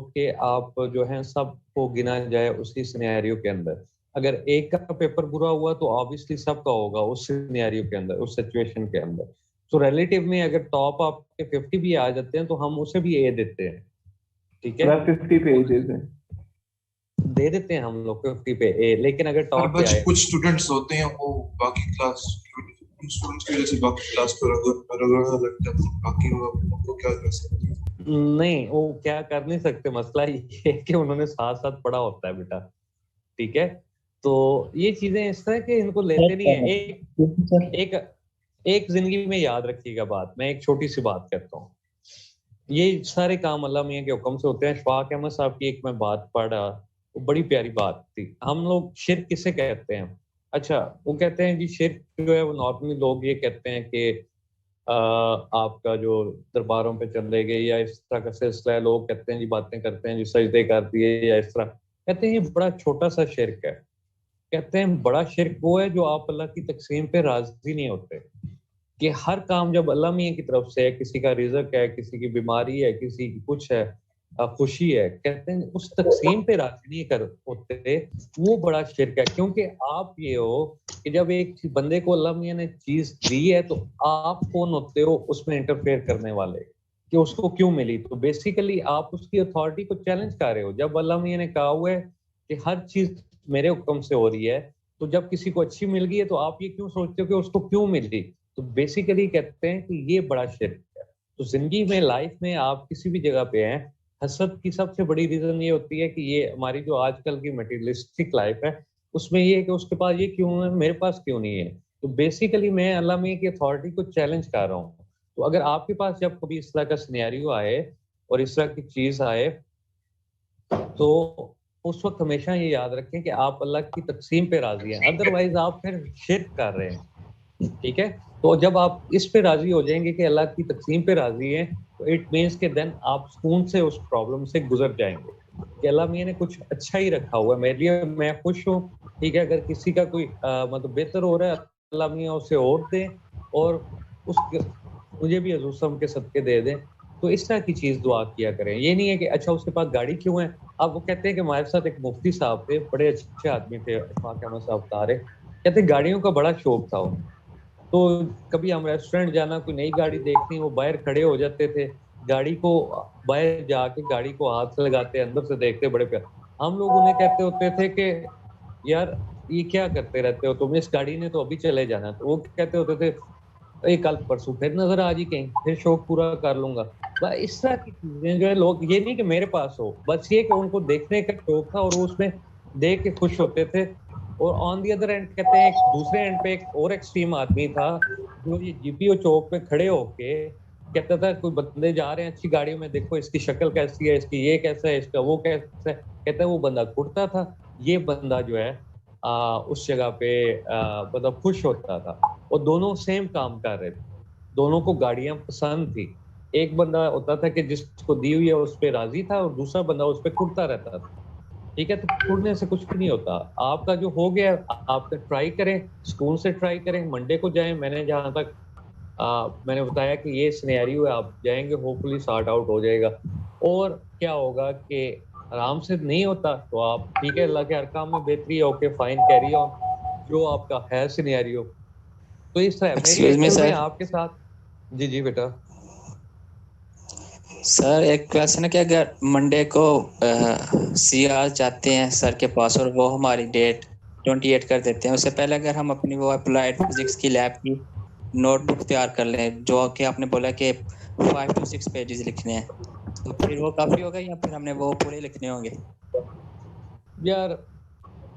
के आप जो है सबको गिना जाए उसी सिनेरियो के अंदर, अगर एक का पेपर बुरा हुआ तो ऑब्वियसली सबका होगा उस सिनेरियो के अंदर, उस सिचुएशन के अंदर। तो रिलेटिव में अगर टॉप आपके 50 भी आ जाते हैं तो हम उसे भी ए देते हैं, ठीक है, 50 पेजेस है, दे देते हैं हम लोग 50 पे ए। लेकिन अगर पर टॉप पे आए, कुछ स्टूडेंट्स होते हैं वो बाकी क्लास स्टूडेंट्स की वजह से बाकी क्लास पर रगड़ना लगता है, बाकी उनको क्या कर सकते हैं? नहीं वो क्या कर नहीं सकते, मसला ये है कि उन्होंने साथ साथ पढ़ा होता है बेटा, ठीक है। तो ये चीजें इस तरह के इनको लेते नहीं है। एक एक जिंदगी में याद रखिएगा बात, मैं एक छोटी सी बात कहता हूँ, ये सारे काम अल्लाह मियां के हुक्म से होते हैं। शफाक अहमद साहब की एक मैं बात पढ़ा, वो बड़ी प्यारी बात थी। हम लोग शिर्क किसे कहते हैं? अच्छा, वो कहते हैं जी शिर्क जो है वो नॉर्मली लोग ये कहते हैं कि आपका जो दरबारों पे चले गए या इस तरह का सिलसिला है, लोग कहते हैं जी बातें करते हैं जी सजदे कर दिए या इस तरह, कहते हैं ये बड़ा छोटा सा शिर्क है। कहते हैं बड़ा शिर्क वो है जो आप अल्लाह की तकसीम पे राजी नहीं होते, कि हर काम जब अल्लाह मियां की तरफ से है, किसी का रिज़्क है, किसी की बीमारी है, किसी की कुछ है, खुशी है, कहते हैं उस तकसीम पे राजी नहीं कर होते, वो बड़ा शिर्क है। क्योंकि आप ये हो कि जब एक बंदे को अल्लाह मियां ने चीज दी है तो आप कौन होते हो उसमें इंटरफेयर करने वाले, कि उसको क्यों मिली? तो बेसिकली आप उसकी अथॉरिटी को चैलेंज कर रहे हो। जब अल्लाह मियां ने कहा हुआ है कि हर चीज मेरे हुक्म से हो रही है, तो जब किसी को अच्छी मिल गई है तो आप ये क्यों सोचते हो कि उसको क्यों मिल गई? तो बेसिकली कहते हैं कि ये बड़ा शिर्क है। तो जिंदगी में, लाइफ में आप किसी भी जगह पे हैं, हसद की सबसे बड़ी रीजन ये होती है कि ये हमारी जो आजकल की मटेरियलिस्टिक लाइफ है उसमें ये है कि उसके पास ये क्यों है, मेरे पास क्यों नहीं है। तो बेसिकली मैं अल्लाह मियां की अथॉरिटी को चैलेंज कर रहा हूँ। तो अगर आपके पास जब कभी इस तरह का सिनेरियो आए और इस तरह की चीज आए, तो उस वक्त हमेशा ये याद रखें कि आप अल्लाह की तकसीम पे राजी हैं, अदरवाइज आप फिर शिर्क कर रहे हैं, ठीक है। तो जब आप इस पे राजी हो जाएंगे कि अल्लाह की तकसीम पे राजी हैं, तो इट मीन्स के देन आप सुकून से उस प्रॉब्लम से गुजर जाएंगे कि अल्लाह मियां ने कुछ अच्छा ही रखा हुआ है मेरे लिए, मैं खुश हूँ, ठीक है। अगर किसी का कोई मतलब बेहतर हो रहा है, अल्लाह मियां उसे और दे, और उस मुझे भी हजूर सल्लल्लाहु अलैहि वसल्लम के सदके दे दें। तो इस तरह की चीज दुआ किया करें। ये नहीं है कि अच्छा उसके पास गाड़ी क्यों है। अब वो कहते हैं कि हमारे साथ एक मुफ्ती साहब थे, बड़े अच्छे आदमी थे, शफाक अहमद साहब बता रहे, कहते गाड़ियों का बड़ा शौक था उन्हें। तो कभी हम रेस्टोरेंट जाना, कोई नई गाड़ी देखनी, वो बाहर खड़े हो जाते थे, गाड़ी को बाहर जाके गाड़ी को हाथ लगाते, अंदर से देखते, बड़े प्यार। हम लोग उन्हें कहते होते थे कि यार ये क्या करते रहते हो तुम, इस गाड़ी ने तो अभी चले जाना। तो वो कहते होते थे ये कल परसों फिर नजर आ जी, कहीं फिर शौक पूरा कर लूंगा। बस इस तरह की चीजें जो है, लोग ये नहीं कि मेरे पास हो, बस ये कि उनको देखने का शौक था और वो उसमें देख के खुश होते थे। और ऑन दी अदर एंड कहते हैं एक दूसरे एंड पे एक और एक्सट्रीम आदमी था, जो ये जीपीओ चौक पे खड़े होके कहता था कोई बंदे जा रहे हैं अच्छी गाड़ियों में, देखो इसकी शक्ल कैसी है, इसकी ये कैसा है, इसका वो कैसा है, कहता है वो बंदा कुड़ता था, ये बंदा जो है उस जगह पे मतलब खुश होता था। और दोनों सेम काम कर रहे थे, दोनों को गाड़ियां पसंद थी। एक बंदा होता था कि जिसको दी हुई है उस पर राजी था, और दूसरा बंदा उस पर कुड़ता रहता था, ठीक है। तो कुड़ने से कुछ भी नहीं होता। आपका जो हो गया आप ट्राई करें, सुकून से ट्राई करें, मंडे को जाएं। मैंने जहां तक मैंने बताया कि ये सिनेरियो है, आप जाएंगे, होपफुली सॉर्ट आउट हो जाएगा। और क्या होगा कि आराम से नहीं होता तो आप ठीक है, अल्लाह के हर काम में बेहतरी है, ओके फाइन, कैरी ऑन, जो आपका है सिनेरियो। तो इस तरह मेरी एक्सक्यूज मी एक्चुअल में सर, आपके साथ। जी जी बेटा। सर एक क्वेश्चन है कि अगर मंडे को सीआर जाते हैं सर के पास और वो हमारी डेट 28 कर देते हैं, उससे पहले अगर हम अपनी वो अप्लाइड फिजिक्स की लैब की नोटबुक तैयार कर लें, जो कि आपने बोला कि 5 to 6 पेजेस लिखने हैं, तो फिर वो काफी होगा या फिर हमने वो पूरे लिखने होंगे? यार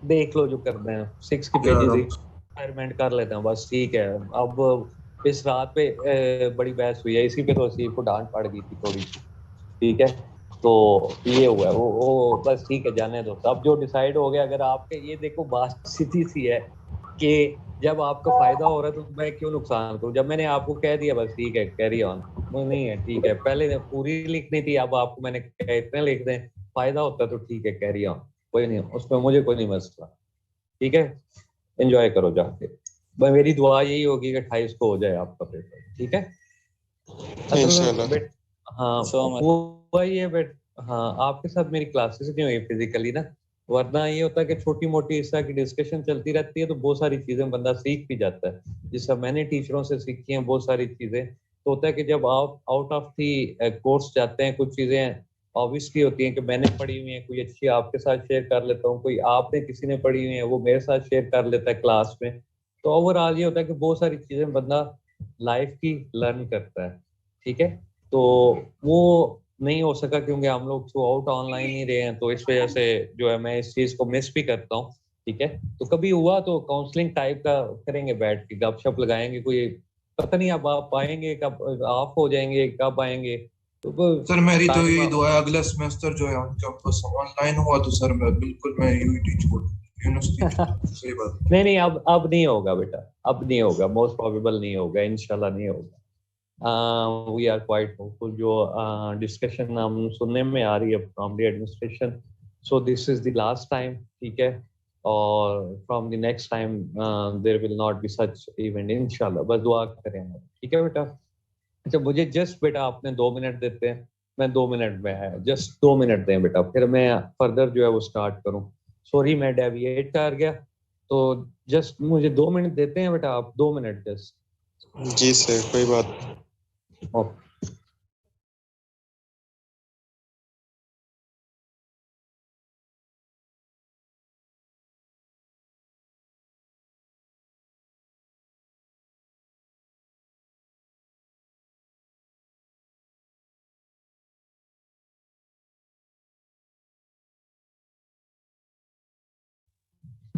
देख लो जो करना है, 6 की पेजेस एक्सपेरिमेंट कर लेते हैं बस, ठीक है। अब इस रात पे बड़ी बहस हुई है इसी पे, तो असीफ को डांट पड़ गई थी थोड़ी सी, ठीक है। तो ये हुआ है वो बस, ठीक है जाने दो। अब जो डिसाइड हो गया, अगर आपके ये देखो बात सीधी सी है कि जब आपका फायदा हो रहा है तो मैं क्यों नुकसान करूं। जब मैंने आपको कह दिया बस ठीक है कैरी ऑन, वो नहीं है ठीक है, पहले पूरी लिखनी थी, अब आपको मैंने कहा इतने लिख दें, फायदा होता तो ठीक है कैरी ऑन, कोई नहीं, उसमें मुझे कोई नहीं मसला, ठीक है। एंजॉय करो जाके। भाई मेरी दुआ यही होगी कि 28 को हो जाए आपका पेपर, ठीक है। असल में हाँ हुआ ये बेट हाँ, आपके साथ मेरी क्लासेस नहीं हुई फिजिकली ना, वरना ये होता है कि छोटी मोटी इस तरह की डिस्कशन चलती रहती है तो बहुत सारी चीजें बंदा सीख भी जाता है। जिस मैंने टीचरों से सीखी हैं बहुत सारी चीजें, तो होता है कि जब आप आउट ऑफ दी कोर्स जाते हैं, कुछ चीजें ऑब्वियसली होती हैं कि मैंने पढ़ी हुई है, कोई अच्छी आपके साथ शेयर कर लेता हूँ, कोई आपने किसी ने पढ़ी हुई है वो मेरे साथ शेयर कर लेता है क्लास में। तो ओवरऑल ये होता है कि बहुत सारी चीजें बंदा लाइफ की लर्न करता है। ठीक है, तो वो नहीं हो सका क्योंकि हम लोग थ्रू आउट ऑनलाइन ही रहे हैं, तो इस वजह से जो है मैं इस चीज को मिस भी करता हूँ। ठीक है, तो कभी हुआ तो काउंसलिंग टाइप का करेंगे, बैठ के गपशप लगाएंगे। कोई पता नहीं अब आप आएंगे कब, ऑफ हो जाएंगे कब आएंगे, तो सर मेरी तो टाइम यही आप। दुआ है अगला सेमेस्टर जो है ऑन कैंपस ऑनलाइन हुआ तो सर मैं बिल्कुल मैं यूनिटी छोड़ यूनिवर्सिटी छोड़, सही बात है। नहीं नहीं, अब नहीं होगा बेटा, अब नहीं होगा, मोस्ट प्रोबेबल नहीं होगा, इंशाल्लाह नहीं होगा। We are quite hopeful. जो डिस्कशन हम सुनने में आ रही है from the administration, so this is the last time. ठीक है, और from the next time there will not be such event इंशाल्लाह, बस दुआ करें आप। ठीक है बेटा। अच्छा, मुझे जस्ट बेटा आपने 2 मिनट देते हैं, मैं 2 मिनट में है, जस्ट 2 मिनट दें बेटा, फिर मैं फर्दर जो है वो स्टार्ट करूं। सॉरी मैं डेविएट कर गया, तो जस्ट मुझे 2 मिनट देते हैं बेटा आप, 2 मिनट जस्ट। जी सर, कोई बात नहीं। ओके।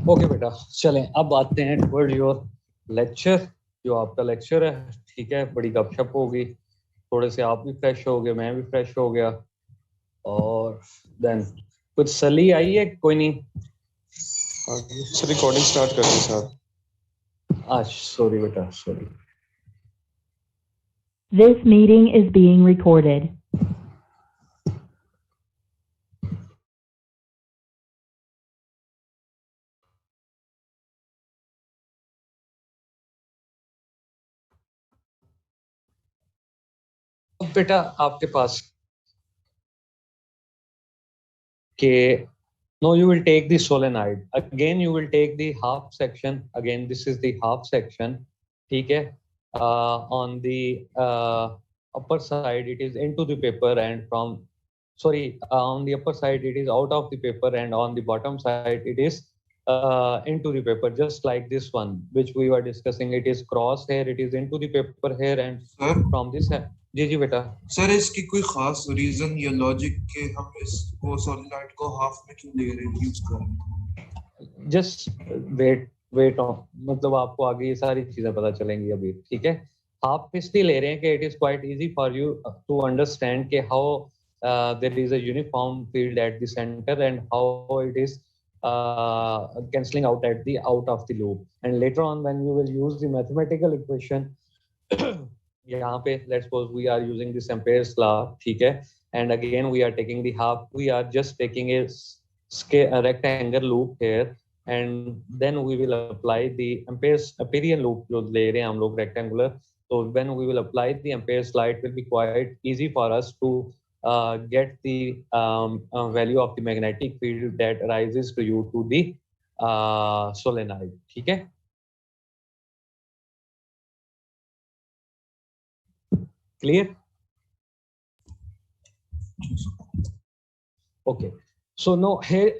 ओके बेटा, चलें अब आते हैं टुवर्ड योर लेक्चर। जो आपका लेक्चर है, ठीक है, बड़ी गपशप होगी, थोड़े से आप भी फ्रेश हो गए, मैं भी फ्रेश हो गया, और देन कुछ सली आई है कोई नहीं। सर रिकॉर्डिंग स्टार्ट कर दी साहब। सॉरी बेटा, sorry. This meeting is being recorded. अब बेटा आपके पास के no, you will take the solenoid again, you will take the half section again, this is the half section. ठीक है, on the upper side it is into the paper, and from sorry on the upper side it is out of the paper, and on the bottom side it is into the paper, just like this one which we were discussing. It is cross here, it is into the paper here, and sir from this जी जी बेटा। Sir इसकी कोई खास reason या logic के हम इस वो solid को हाफ में क्यों ले रहे हैं यूज कर रहे हैं? जस्ट वेट ऑन, मतलब आपको आगे ये सारी चीजें पता चलेंगी अभी। ठीक है, आप इसलिए ले रहे हैं कि it is quite easy for you to understand के how there is a uniform field at the centre and how it is cancelling out at the out of the loop, and later on when you will use the mathematical equation यहाँ पे let's suppose we are using this Ampere's law, ठीक है, and again we are taking the half, we are just taking a rectangle loop here, and then we will apply the Amperian loop जो ले रहे हैं हम लोग rectangular. So when we will apply the Ampere's law, it will be quite easy for us to get the value of the magnetic field that arises to you to the solenoid. ठीक है, clear? Okay, so now here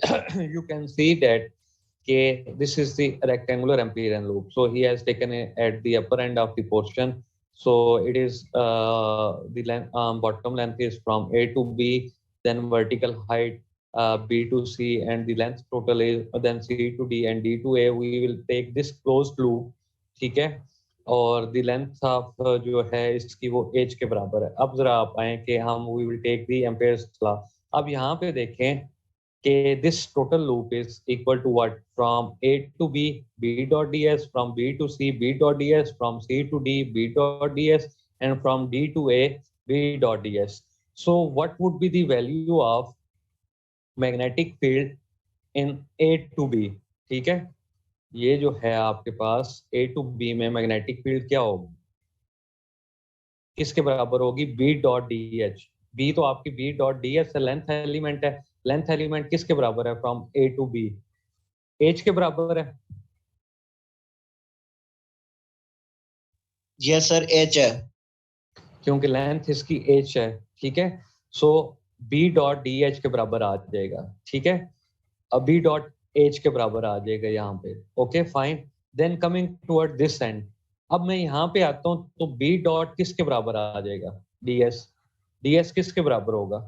you can see that this is the rectangular Amperian loop. So he has taken it at the upper end of the portion. So it is the length, bottom length is from A to B, then vertical height B to C, and the length total is then C to D and D to A. We will take this closed loop, ठीक है, और the length of जो है इसकी वो h के बराबर है। अब जरा आप आए कि हम we will take the Ampere's law. अब यहाँ पे देखें कि this total loop is equal to what? From A to B, B dot ds, from B to C, B dot ds, from C to D, B dot ds, and from D to A, B dot ds. So what would be the value of magnetic field in A to B? ठीक है, ये जो है आपके पास A to B में magnetic field क्या होगी, किसके बराबर होगी? B dot DH. बी तो आपकी B dot D s length element है, लेंथ एलिमेंट किसके बराबर है from A to B, H के बराबर है। यस सर एच है, क्योंकि लेंथ इसकी एच है, ठीक है। सो बी डॉट डी एच के बराबर आ जाएगा, ठीक है। अब बी डॉट एच के बराबर आ जाएगा यहाँ पे, okay fine. Then coming toward this end, अब मैं यहाँ पे आता हूँ तो बी डॉट किसके बराबर आ जाएगा, डी एस, डी एस किसके बराबर होगा,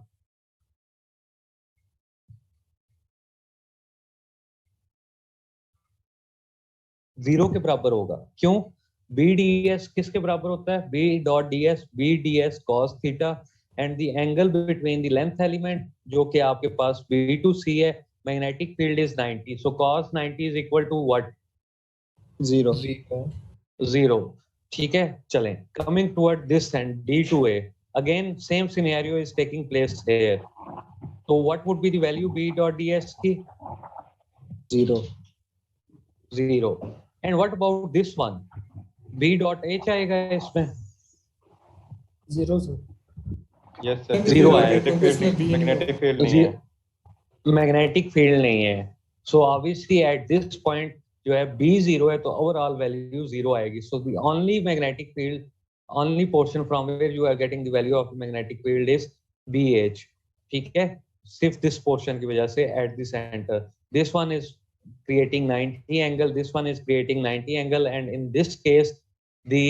जीरो के बराबर होगा। क्यों, बी डी एस किसके बराबर होता है, B dot D S, B D S cos theta and the angle between the length element जो कि आपके पास बी टू सी है, magnetic field is 90, so cos 90 is equal to what, zero. Zero, ठीक है। चलें, coming toward this end D to A, again same scenario is taking place here, तो what would be the value B dot D S की, zero. Zero. And what about this one, B dot H आएगा इसमें, zero sir, yes sir, zero magnetic field नहीं है, magnetic field नहीं है। So obviously at this point जो है B zero है तो ओवरऑल वैल्यू जीरो आएगी। So the only magnetic field, only portion from where you are getting the value of magnetic field is B H, ठीक है। सिर्फ दिस पोर्शन की वजह से at the centre, this one is creating 90 angle, this one is creating 90 angle, and in this case the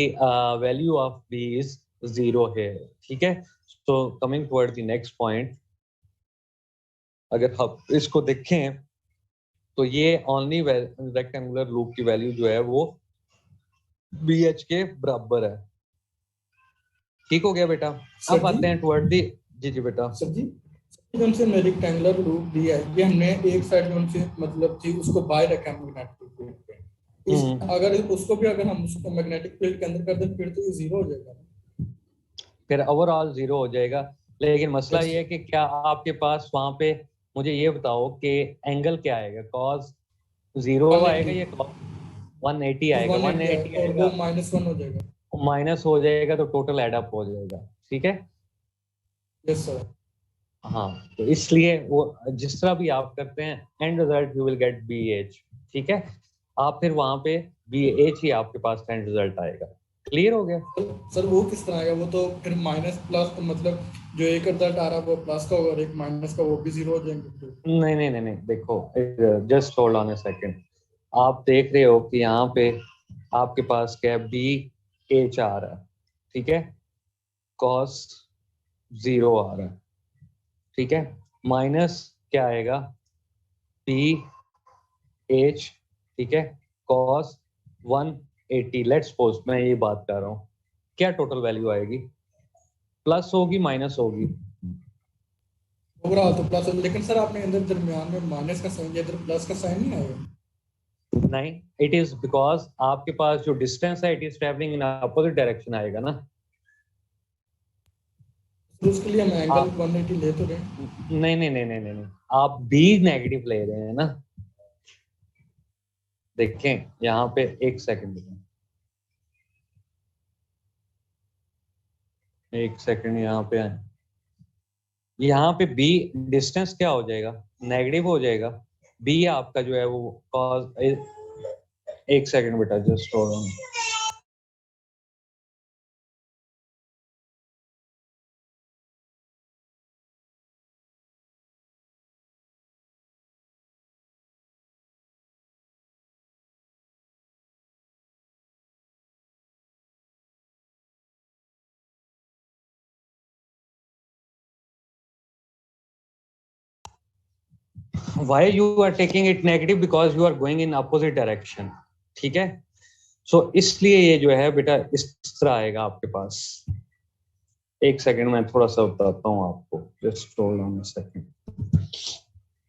value of b is zero here, ठीक है। so coming toward the next point, अगर हम इसको देखें तो ये ओनली रेक्टेंगुलर लूप की value जो है वो bh के बराबर है, ठीक हो गया बेटा। अब आते हैं टुवर्ड दी, जी बेटा। सर जी हमसे रेक्टेंगुलर लूप दिया है, ये हमने एक साइड में हमसे मतलब थी उसको बाय रखा है मैग्नेटिक फील्ड पे, अगर उसको भी अगर हम उसको मैग्नेटिक फील्ड के अंदर कर दें फिर तो ये जीरो हो जाएगा, फिर ओवरऑल जीरो हो जाएगा। लेकिन मसला ये है कि क्या आपके पास वहां पे, मुझे ये बताओ कि एंगल क्या आएगा, कॉस जीरो आएगा या कॉस 180 आएगा, 180 आएगा, वो -1 हो जाएगा, माइनस हो जाएगा तो टोटल एड अप हो जाएगा, ठीक है। Yes sir. हाँ, तो इसलिए वो जिस तरह भी आप करते हैं and result you will get B H, ठीक है। आप फिर वहां पे बी एच ही आपके पास एंड रिजल्ट आएगा, क्लियर हो गया। सर वो किस तरह आएगा, वो तो फिर माइनस प्लस, तो मतलब जो एक रिजल्ट आ रहा है वो प्लस का होगा और एक माइनस का, वो भी जीरो हो जाएंगे। नहीं नहीं नहीं नहीं, देखो just hold on a second, आप देख रहे हो कि यहाँ पे आपके पास क्या है, बी एच आ रहा है, ठीक है, कॉस जीरो आ रहा है, ठीक है, माइनस क्या आएगा, पी एच, ठीक है, कॉस 180, लेट्स सपोज मैं ये बात कर रहा हूँ, क्या टोटल वैल्यू आएगी, प्लस होगी माइनस होगी, ओवरऑल तो प्लस होगा, लेकिन सर आपने अंदर दरमियान में माइनस का साइन दिया, इधर प्लस का साइन नहीं आएगा। नहीं, इट इज बिकॉज आपके पास जो डिस्टेंस है it is travelling in opposite direction आएगा ना, तो उसके लिए हम एंगल 180 ले तो रहे हैं। नहीं नहीं नहीं नहीं नहीं, आप बी नेगेटिव ले रहे हैं ना, देखें यहाँ पे एक सेकंड, एक सेकंड यहाँ पे आए, यहाँ पे बी डिस्टेंस क्या हो जाएगा, नेगेटिव हो जाएगा, बी आपका जो है वो कॉस, एक सेकंड बेटा just hold on, why you are taking it negative, because you are going in opposite direction, ठीक है। सो इसलिए ये जो है बेटा इस तरह आएगा आपके पास, एक सेकंड में थोड़ा सा बताता हूँ आपको, just hold on a second.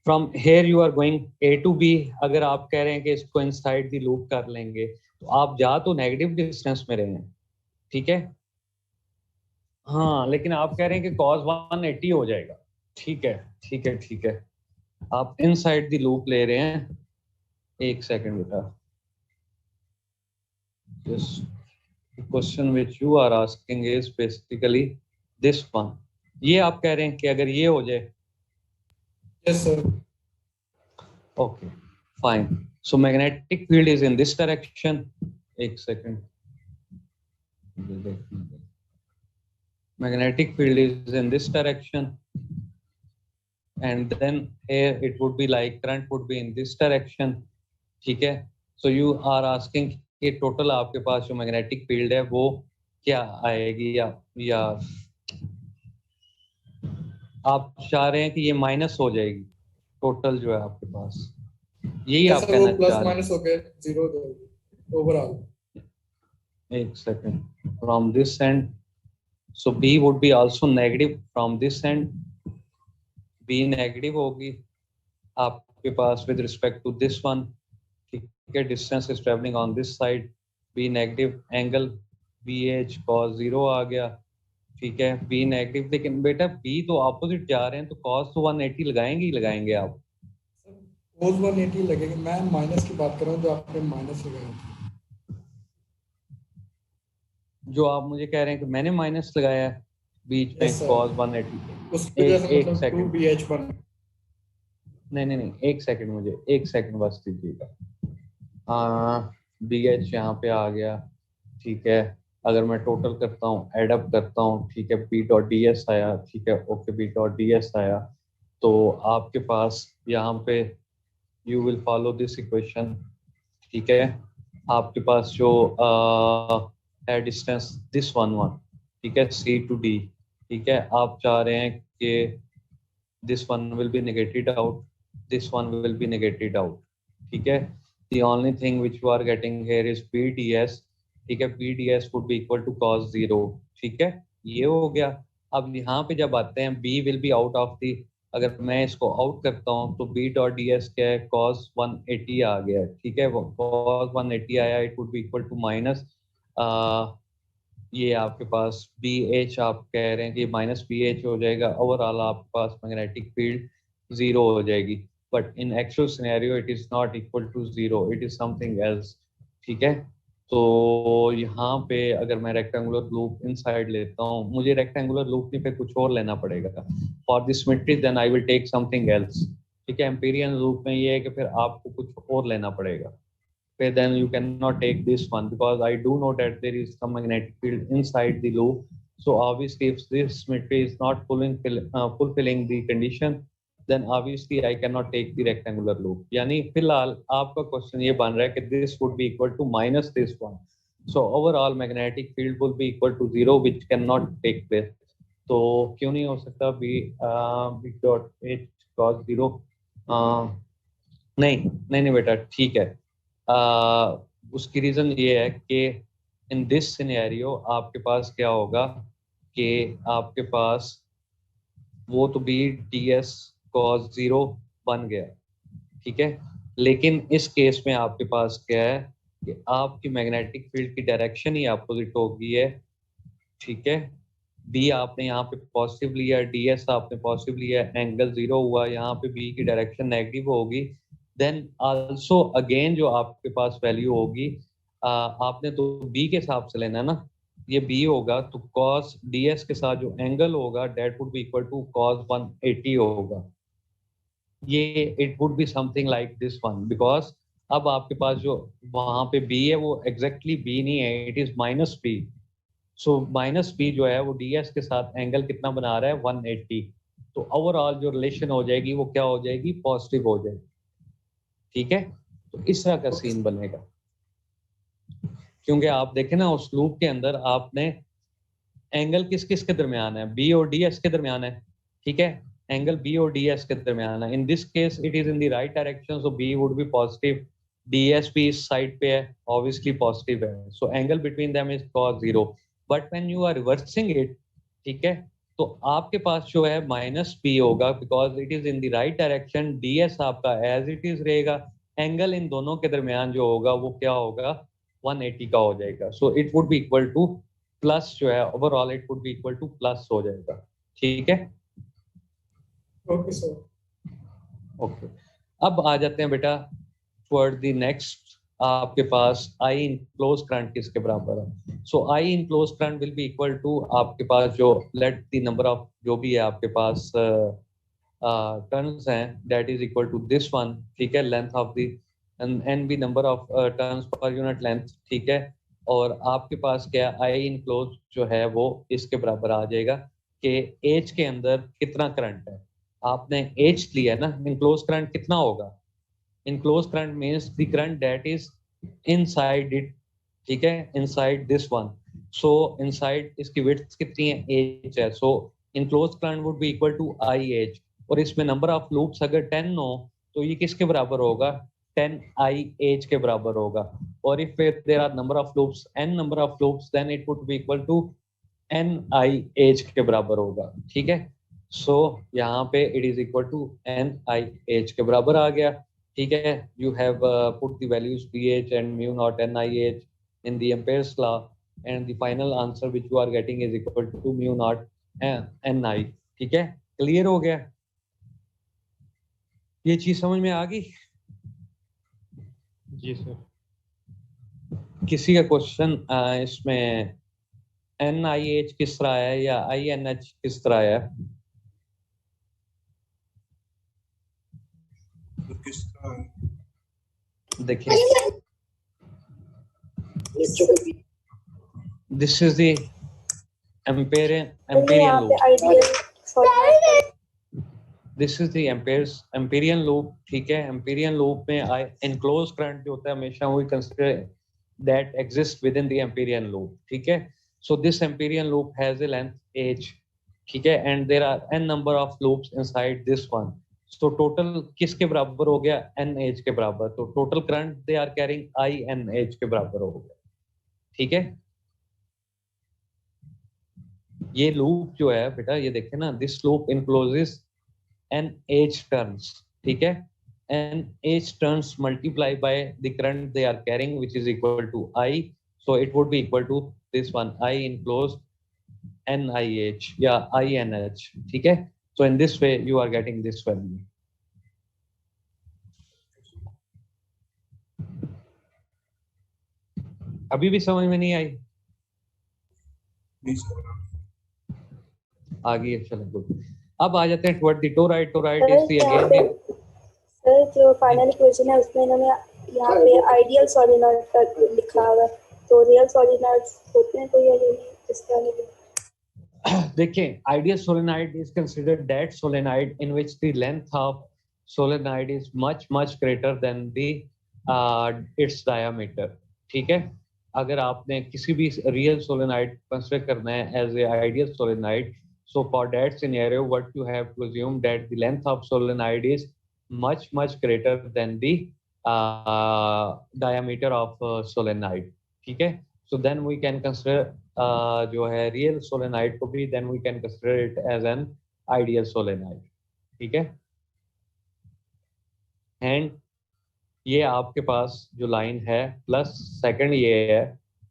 From here you are going A to B, अगर आप कह रहे हैं कि इसको इनसाइड द लूप कर लेंगे तो आप जा तो नेगेटिव डिस्टेंस में रहे हैं, ठीक है, हाँ, लेकिन आप कह रहे हैं कि cos 180 हो जाएगा, ठीक है ठीक है ठीक है, आप इनसाइड द लूप ले रहे हैं, एक सेकंड बेटा, this question which you are asking is basically this one, ये आप कह रहे हैं कि अगर ये हो जाए, yes sir. okay, fine. So magnetic field is in this direction. एक second. Magnetic field is in this direction, and then here it would be like current would be in this direction. ठीक है? So you are asking कि total आपके पास जो magnetic field है वो क्या आएगी, या आप चाह रहे हैं कि ये माइनस हो जाएगी टोटल जो है आपके पास, यही आप कहना प्लस चाह रहे माइनस हो गया, जीरो हो जाएगी ओवरऑल। एक second, from this end, so B would be also negative from this end, B negative होगी आपके पास with respect to this one, ठीक है, distance is travelling on this side, B negative, angle B H cos 0 आ गया, ठीक है, B negative, लेकिन बेटा बी तो ऑपोजिट जा रहे हैं तो cos तो 180 लगाएंगे ही लगाएंगे आप। cos 180 लगेगी, मैं माइनस की बात कर रहा हूँ जो आपने माइनस लगाया था, जो आप मुझे कह रहे हैं कि मैंने माइनस लगाया है बीच में Yes, sir. cos 180, उसकी वजह से एक मतलब सेकंड, 2BH बन। नहीं, एक सेकंड, मुझे एक सेकंड बस दीजिएगा। बी एच यहाँ पे आ गया, ठीक है, अगर मैं टोटल करता हूँ, एड अप करता हूँ, ठीक है, बी डॉट डी एस आया, ठीक है, okay, B dot D s आया, तो आपके पास यहाँ पे you will follow this equation, ठीक है, आपके पास जो है डिस्टेंस दिस वन, ठीक है, सी टू डी, ठीक है, आप चाह रहे हैं कि this one will be negated out, this one will be negated out, ठीक है, the only thing which you are getting here is BDS, ठीक है, BDS would be equal to cos 0, ठीक है, ये हो गया। अब यहाँ पे जब आते हैं B will be out of the, अगर मैं इसको आउट करता हूँ तो B डॉट डी एस क्या है, cos 180 आ गया, ठीक है, cos 180 आया, it would be equal to minus ये आपके पास बी एच, आप कह रहे हैं कि माइनस बी एच हो जाएगा, ओवरऑल आपके पास मैग्नेटिक फील्ड 0 हो जाएगी, but in actual scenario it is not equal to 0, it is something else, ठीक है। तो यहाँ पे अगर मैं रेक्टेंगुलर लूप इनसाइड लेता हूँ, मुझे रेक्टेंगुलर लूप नहीं पे कुछ और लेना पड़ेगा, for this symmetry then I will take something else, ठीक है। एम्पीरियन लूप में ये है कि फिर आपको कुछ और लेना पड़ेगा, then you cannot take this one because I do know that there is some magnetic field inside the loop. So obviously if this symmetry is not fulfilling the condition, then obviously I cannot take the rectangular loop. यानी फिलहाल आपका question ये बन रहा है कि this would be equal to minus this one. So overall magnetic field will be equal to 0, which cannot take place. तो क्यों नहीं हो सकता b dot h cos 0? नहीं बेटा, ठीक है। उसकी रीजन ये है कि इन दिस सिनेरियो आपके पास क्या होगा कि आपके पास वो तो बी डी एस cos 0 बन गया, ठीक है, लेकिन इस केस में आपके पास क्या है कि आपकी मैग्नेटिक फील्ड की डायरेक्शन ही अपोजिट हो गई है, ठीक है। बी आपने यहाँ पे पॉजिटिव लिया, डी एस आपने पॉजिटिव लिया, एंगल 0 हुआ, यहाँ पे बी की डायरेक्शन नेगेटिव होगी, देन आल्सो अगेन जो आपके पास वैल्यू होगी, आपने तो बी के हिसाब से लेना है ना, ये बी होगा तो cos ds के साथ जो एंगल होगा that would be equal to cos 180 होगा, ये it would be something like this one, because अब आपके पास जो वहां पे b है वो exactly b नहीं है, it is minus b, so minus b जो है वो ds के साथ एंगल कितना बना रहा है 180, तो ओवरऑल जो रिलेशन हो जाएगी वो क्या हो जाएगी, पॉजिटिव हो जाएगी, ठीक है। तो इस तरह का सीन बनेगा, क्योंकि आप देखें ना उस लूप के अंदर आपने एंगल किस किस के दरमियान है, बी और डी एस के दरमियान है, ठीक है, एंगल बी और डी एस के दरमियान है, in this case it is in the right direction, so B would be positive, d s भी इस साइड पे है, ऑब्वियसली पॉजिटिव है, so angle between them is cos 0, but when you are reversing it, ठीक है, तो आपके पास जो है माइनस बी होगा, because it is in the right direction, d s आपका एज इट इज रहेगा, एंगल इन दोनों के दरमियान जो होगा वो क्या होगा, 180 का हो जाएगा, so it would be equal two plus जो है overall it would be equal two plus हो जाएगा, ठीक है। Okay sir. ओके, अब आ जाते हैं बेटा टुवर्ड द नेक्स्ट आपके पास आई इन क्लोज करंट किसके बराबर है? So I enclose current will be equal to आपके पास जो लेट द नंबर ऑफ जो भी है आपके पास टर्न्स हैं that is equal to this one, ठीक है, length of the n be number of turns per unit length, ठीक है। और आपके पास क्या आई इन क्लोज जो है वो इसके बराबर आ जाएगा कि एच के अंदर कितना करंट है। आपने एच लिया ना, इनक्लोज करंट कितना होगा? Enclose current means the current that is inside it, ठीक है, inside this one. So inside इसकी विड्थ कितनी है? एच है। So enclose current would be equal to I H, और इसमें नंबर ऑफ लूप्स अगर 10 हो तो ये किसके बराबर होगा? 10 आई एच के बराबर होगा। और if there are number of loops n number of loops then it would be equal to n I H के बराबर होगा, ठीक है। सो यहाँ पे it is equal to n I H के बराबर आ गया, ठीक है। You have put the values ph and mu naught nih in the Ampere's law and the final answer which you are getting is equal to mu naught ni, ठीक है। Clear हो गया? ये चीज समझ में आ गई? जी सर। किसी का क्वेश्चन इसमें NIH किस तरह है या INH किस तरह है? किस तरह है? देखिए, this is the Amperian loop, this is the Amperian loop, ठीक है। एम्पेरियन लूप में एनक्लोज करंट जो होता है हमेशा we consider that exist within the Amperian loop, ठीक है। So this Amperian loop has a length h, ठीक है, and there are n number of loops inside this one. तो टोटल किसके बराबर हो गया? NH के बराबर। तो total current they are carrying INH के बराबर हो गया, ठीक है। ये लूप जो है बेटा, ये देखे ना, दिस लूप इनक्लोजेस NH टर्न्स, ठीक है। NH turns multiply by the current they are carrying which is equal to I, so it would be equal to this one I enclosed NIH या INH, ठीक है। So in this way you are getting this value. अभी भी समझ में नहीं आई? नहीं sir. आ गई, चलो गुड। अब आ जाते हैं toward the toroid. Toroid is the again sir जो फाइनल क्वेश्चन है उसमें इन्होंने यहाँ पे आइडियल सोलेनॉइड लिखा हुआ है, तो रियल सोलेनॉइड्स होते हैं कोई या नहीं इसका? नहीं, देखिए, ideal solenoid is considered that solenoid in which the length of solenoid is much greater than the its diameter, ठीक है। अगर आपने किसी भी रियल सोलेनॉइड कंसीडर करना है as a ideal solenoid, so for that scenario what you have to assume that the length of solenoid is much greater than the diameter of solenoid, ठीक है। so then we can consider जो है real solenoid को भी then we can consider it as an ideal solenoid, ठीक है। and ये आपके पास जो लाइन है प्लस सेकंड ये है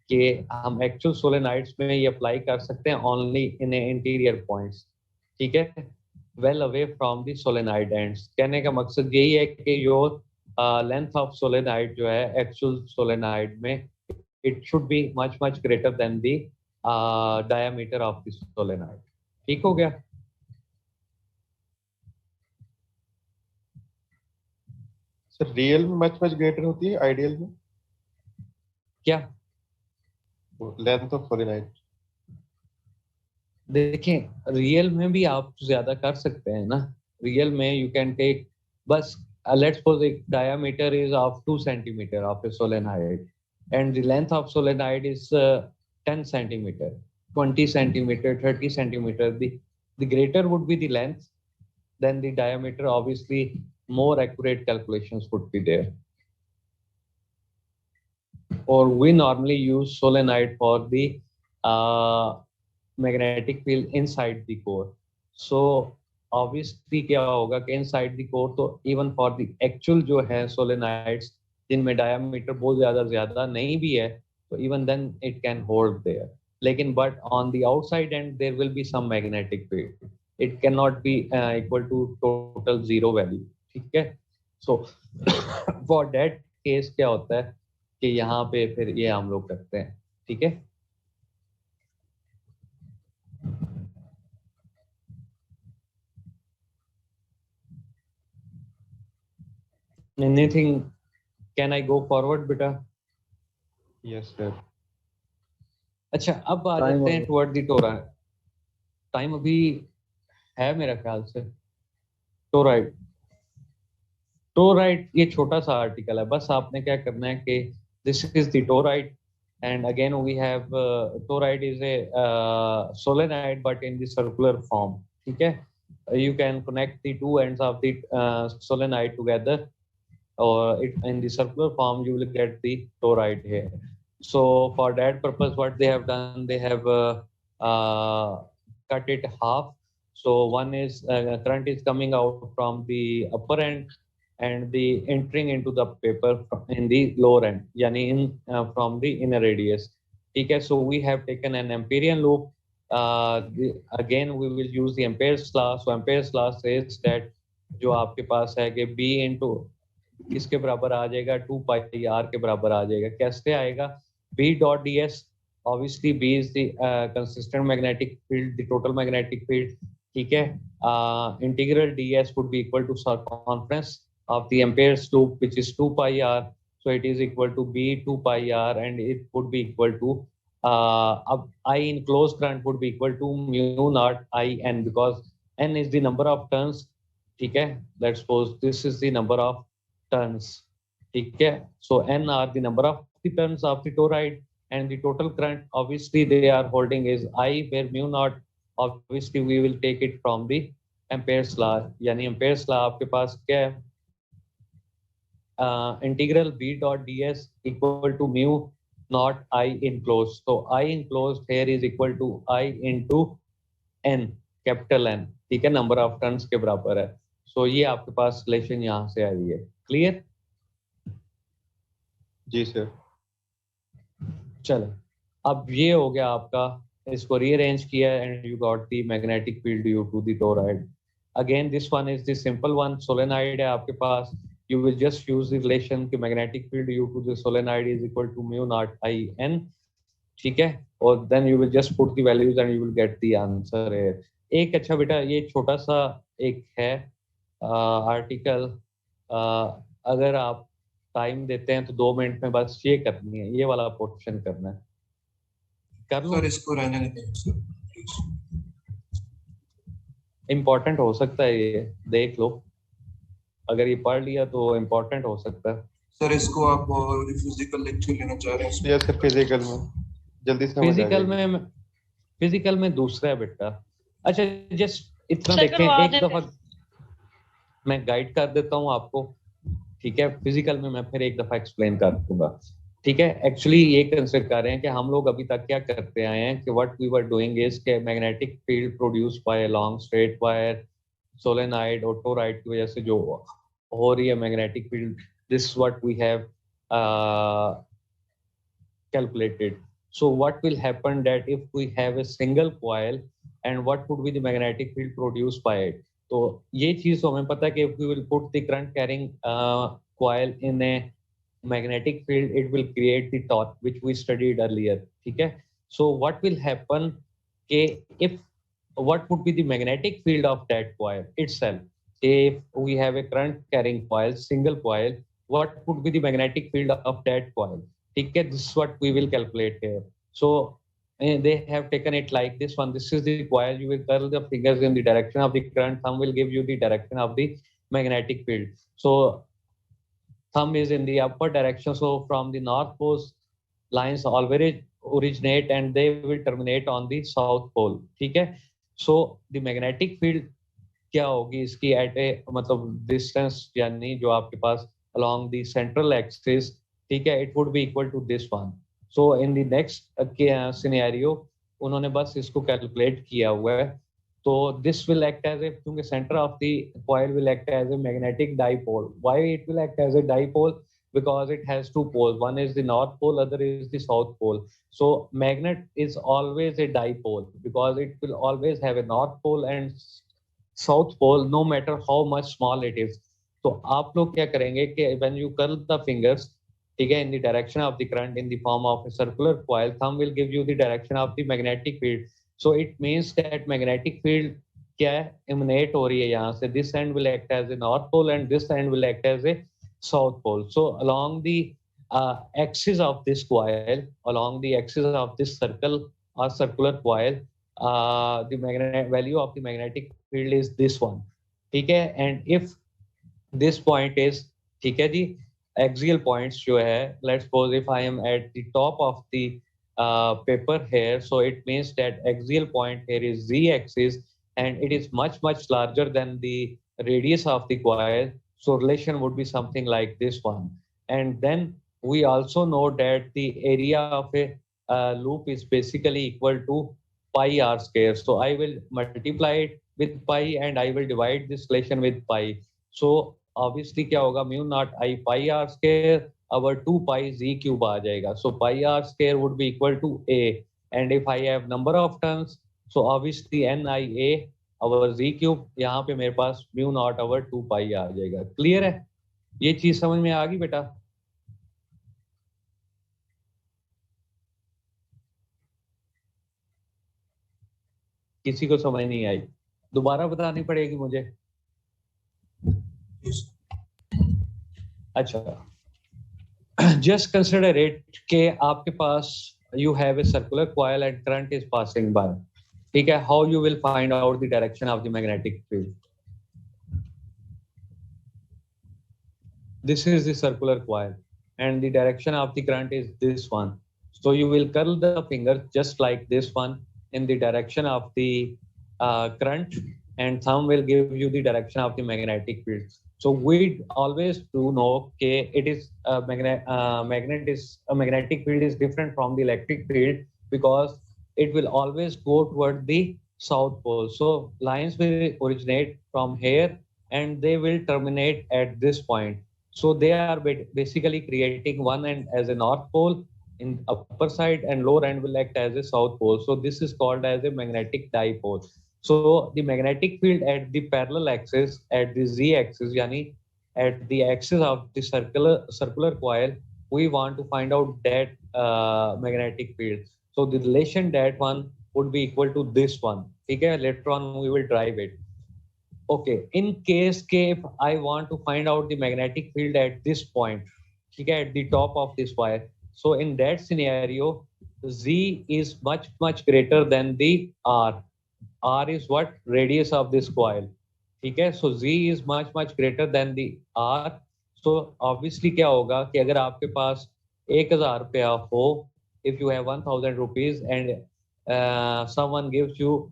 कि हम एक्चुअल सोलेनॉइड्स में ये अप्लाई कर सकते हैं ओनली इन इंटीरियर पॉइंट्स, ठीक है, well away from the solenoid ends. कहने का मकसद यही है कि जो लेंथ ऑफ सोलेनॉइड जो है एक्चुअल सोलेनॉइड में it should be much greater than the diameter of the solenoid, ठीक हो गया। सर रियल में मच ग्रेटर होती है, आइडियल में क्या? Length of solenoid. देखिए, रियल में भी आप ज्यादा कर सकते हैं ना। रियल में यू कैन टेक बस लेट्स सपोज एक diameter is of 2 centimetre of a solenoid and the length of solenoid is 10 centimetre, 20 centimetre, 30 centimetre. The greater would be the length then the diameter, obviously more accurate calculations would be there. Or we normally use solenoid for the magnetic field inside the core. So obviously क्या होगा कि inside the core तो even for the actual जो है solenoids जिनमें diameter बहुत ज़्यादा नहीं भी है तो even then it can hold there. लेकिन but on the outside end there will be some magnetic field. It cannot be equal to total zero value. ठीक है। सो फॉर दैट केस क्या होता है कि यहाँ पे फिर ये हम लोग करते हैं, ठीक है। Anything, can I go forward बेटा? Yes sir. अच्छा, अब आ जाते हैं टुवर्ड द टोरा। टाइम अभी है मेरा ख्याल से। टोराइड, टोराइड ये छोटा सा आर्टिकल है, बस आपने क्या करना है कि this is the toroid and again we have toride is a solenoid but in the circular form, ठीक है। You can connect the two ends of the solenoid together or it in the circular form you will get the toride here. So for that purpose what they have done, they have cut it half. So one is current is coming out from the upper end and the entering into the paper in the lower end, yani in from the inner radius, ठीक है। So we have taken an Amperian loop. Again we will use the Ampere's law. So Ampere's law says that जो आपके पास है कि B into किसके बराबर आ जाएगा, 2 पाई r के बराबर आ जाएगा। कैसे आएगा? B dot ds, obviously B is the consistent magnetic field, the total magnetic field, ठीक है। Integral ds would be equal to circumference of the Ampere's loop, which is 2 pi r. So it is equal to B 2 pi r, and it would be equal to I in closed current would be equal to mu naught I n, because n is the number of turns, ठीक है। Let's suppose this is the number of turns, ठीक है। So n are the number of the turns of the toride, and the total current obviously they are holding is I, where mu naught obviously we will take it from the Ampere's law, यानी Ampere's law आपके पास क्या है? Integral B dot ds equal to mu naught I enclosed. So I enclosed here is equal to I into n, capital N, ठीक है, number of turns के बराबर है। So ये आपके पास रिलेशन यहाँ से आई है। क्लियर? जी सर। चलो, अब ये हो गया आपका, इसको रीअरेंज किया and you got the magnetic field due to the toroid. Again this one is the simple one, solenoid है आपके पास। You will just use the relation कि magnetic field due to the solenoid is equal to mu naught I n, ठीक है। और then you will just put the values and you will get the answer here. एक अच्छा बेटा, ये छोटा सा एक है आर्टिकल, अगर आप टाइम देते हैं तो 2 मिनट में बस ये करनी है, ये वाला पोर्शन करना है। कर लो सर, इसको रहने दें सर, प्लीज। इम्पोर्टेंट हो सकता है, ये देख लो, अगर ये पढ़ लिया तो इम्पोर्टेंट हो सकता है। सर, इसको आप फिजिकल लेक्चर लेना चाह रहे हैं? यस सर, फिजिकल में जल्दी समझ आ जाएगी। फिजिकल में दूसरा है बेटा। अच्छा, जस्ट इतना देखें, एक दफा मैं गाइड कर देता हूँ आपको, ठीक है। फिजिकल में मैं फिर एक दफा एक्सप्लेन कर दूंगा, ठीक है। एक्चुअली ये कंसिडर कर रहे हैं कि हम लोग अभी तक क्या करते आए हैं कि what we were doing is के magnetic field produce by long straight wire solenoid और टोराइड की वजह से जो हो रही है magnetic field, this what we have calculated. So what will happen that if we have a single coil and what would be the magnetic field produced by it? तो ये चीज तो हमें पता है कि if we will put the current carrying coil in a magnetic field, it will create the torque which we studied earlier, ठीक है। So what will happen कि if what would be the magnetic field of that coil itself? If we have a current carrying coil, single coil, what would be the magnetic field of that coil? ठीक है, this is what we will calculate here. So they have taken it like this one. This is the coil. You will curl the fingers in the direction of the current. Thumb will give you the direction of the magnetic field. So thumb is in the upper direction. So from the north pole, lines always originate and they will terminate on the south pole, ठीक है। So the magnetic field क्या होगी इसकी at a मतलब distance, यानी जो आपके पास along the central axis, ठीक है, it would be equal to this one. So in the next scenario उन्होंने बस इसको calculate किया हुआ है। तो this will act as a, क्योंकि center of the coil will act as a magnetic dipole. Why it will act as a dipole? Because it has two poles. One is the north pole, other is the south pole. So magnet is always a dipole because it will always have a north pole and south pole, no matter how much small it is. तो आप लोग क्या करेंगे कि when you curl the fingers, ठीक है, in the direction of the current in the form of a circular coil. Thumb will give you the direction of the magnetic field. So it means that magnetic field क्या है, emanate हो रही है यहाँ से. This end will act as a north pole and this end will act as a south pole. So along the axis of this coil, along the axis of this circle or circular coil, the magnetic value of the magnetic field is this one. ठीक है, and if this point is, ठीक है जी, axial points जो है, let's suppose if I am at the top of the paper here, so it means that axial point here is z axis and it is much larger than the radius of the coil, so relation would be something like this one. And then we also know that the area of a loop is basically equal to pi r square, so I will multiply it with pi and I will divide this relation with pi. So obviously क्या होगा, mu naught I pi r square over 2 pi z cube आ जाएगा. So pi r square would be equal to a, and if I have number of turns, so obviously nia over z cube, यहाँ पे मेरे पास mu naught over 2 pi आ जाएगा. Clear है, ये चीज समझ में आ गई बेटा? किसी को समझ नहीं आई, दोबारा बतानी पड़ेगी मुझे. अच्छा, just consider it कि आपके पास you have a circular coil and current is passing by. ठीक है, how you will find out the direction of the magnetic field? This is the circular coil and the direction of the current is this one. So you will curl the finger just like this one in the direction of the current, and thumb will give you the direction of the magnetic field. So we always do know that it is magnetic field is different from the electric field because it will always go toward the south pole. So lines will originate from here and they will terminate at this point. So they are basically creating one end as a north pole in upper side and lower end will act as a south pole. So this is called as a magnetic dipole. So the magnetic field at the parallel axis, at the z axis, yani at the axis of the circular coil, we want to find out that magnetic field. So the relation that one would be equal to this one. Okay, later on we will drive it. Okay, in case if I want to find out the magnetic field at this point, okay, at the top of this wire, so in that scenario, z is much greater than the r. R is what? Radius of this coil. Okay, so z is much greater than the r. So obviously क्या होगा कि अगर आपके पास 1000 रुपया हो, if you have 1000 rupees and someone gives you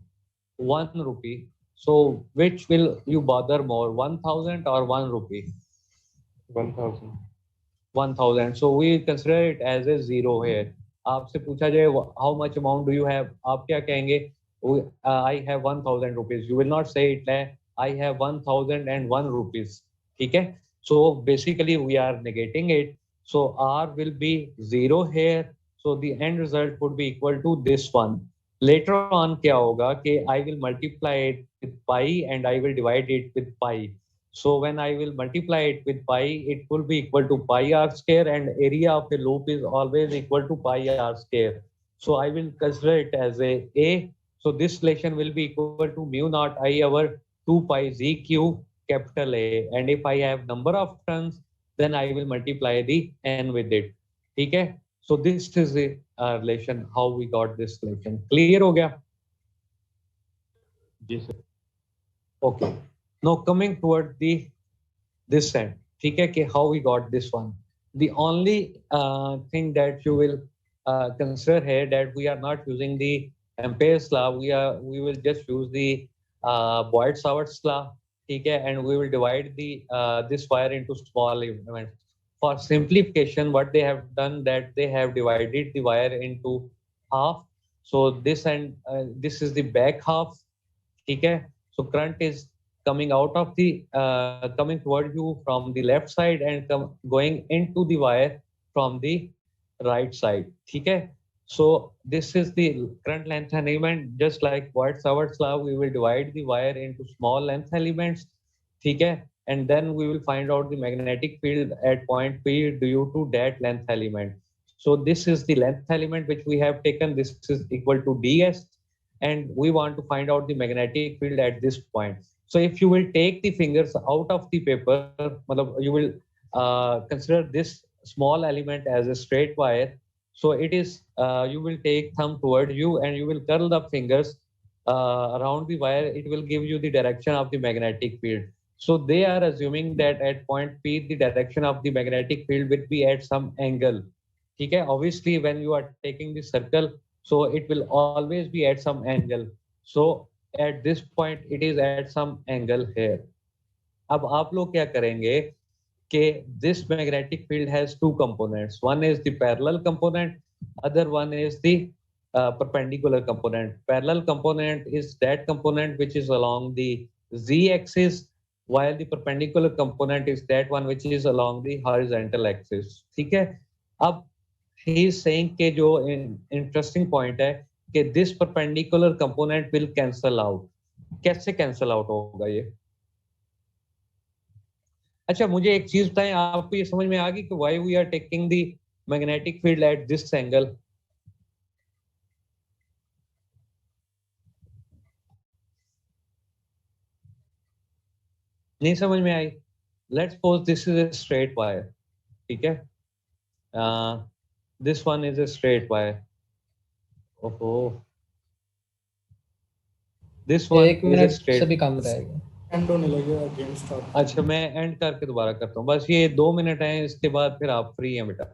1 rupee, so which will you bother more, 1000 or 1 rupee? 1000. 1000. So we consider it as a zero here. आपसे पूछा जाए how much amount do you have, आप क्या कहेंगे? I have 1000 rupees. You will not say it I have 1001 rupees. ठीक है? So basically we are negating it. So R will be 0 here. So the end result would be equal to this one. Later on क्या होगा कि I will multiply it with pi and I will divide it with pi. So when I will multiply it with pi, it will be equal to pi r square, and area of a loop is always equal to pi r square. So I will consider it as a. So this relation will be equal to mu naught I over 2 pi z cube capital A. And if I have number of turns, then I will multiply the n with it. Okay? So this is the relation, how we got this relation. Clear हो गया? Yes, sir. Okay. Now coming toward this end. ठीक है कि how we got this one. The only thing that you will consider here that we are not using the Ampere's law, we will just use the Boyd-Savart's law, okay, and we will divide the this wire into small elements. For simplification, what they have done that they have divided the wire into half. So this and this is the back half, okay. So current is coming out of the coming toward you from the left side and going into the wire from the right side, okay. So this is the current length element. Just like Boyd-Savart's law, we will divide the wire into small length elements. Okay. and then we will find out the magnetic field at point P due to that length element. So this is the length element which we have taken. This is equal to ds, and we want to find out the magnetic field at this point. So if you will take the fingers out of the paper, you will consider this small element as a straight wire. So it is, you will take thumb toward you and you will curl the fingers around the wire. It will give you the direction of the magnetic field. So they are assuming that at point P, the direction of the magnetic field will be at some angle. Okay, obviously when you are taking the circle, so it will always be at some angle. So at this point, it is at some angle here. अब आप लोग क्या करेंगे कि this magnetic field has two components. One is the parallel component, other one is the perpendicular component. Parallel component is that component which is along the z-axis, while the perpendicular component is that one which is along the horizontal axis. ठीक है? अब he is saying कि जो interesting point है कि this perpendicular component will cancel out. कैसे cancel out होगा ये? अच्छा, मुझे एक चीज बताएं, आपको ये समझ में आ गई कि why we are taking the magnetic field at this angle? नहीं समझ में आई? Let's suppose this is a straight wire, ठीक है? This one is a straight wire. Oh, this one is a straight. सभी काम रहेगा. एंड होने लगेगा, गेम स्टार्ट. अच्छा, मैं एंड करके दोबारा करता हूँ. बस ये 2 मिनट हैं, इसके बाद फिर आप फ्री हैं बेटा.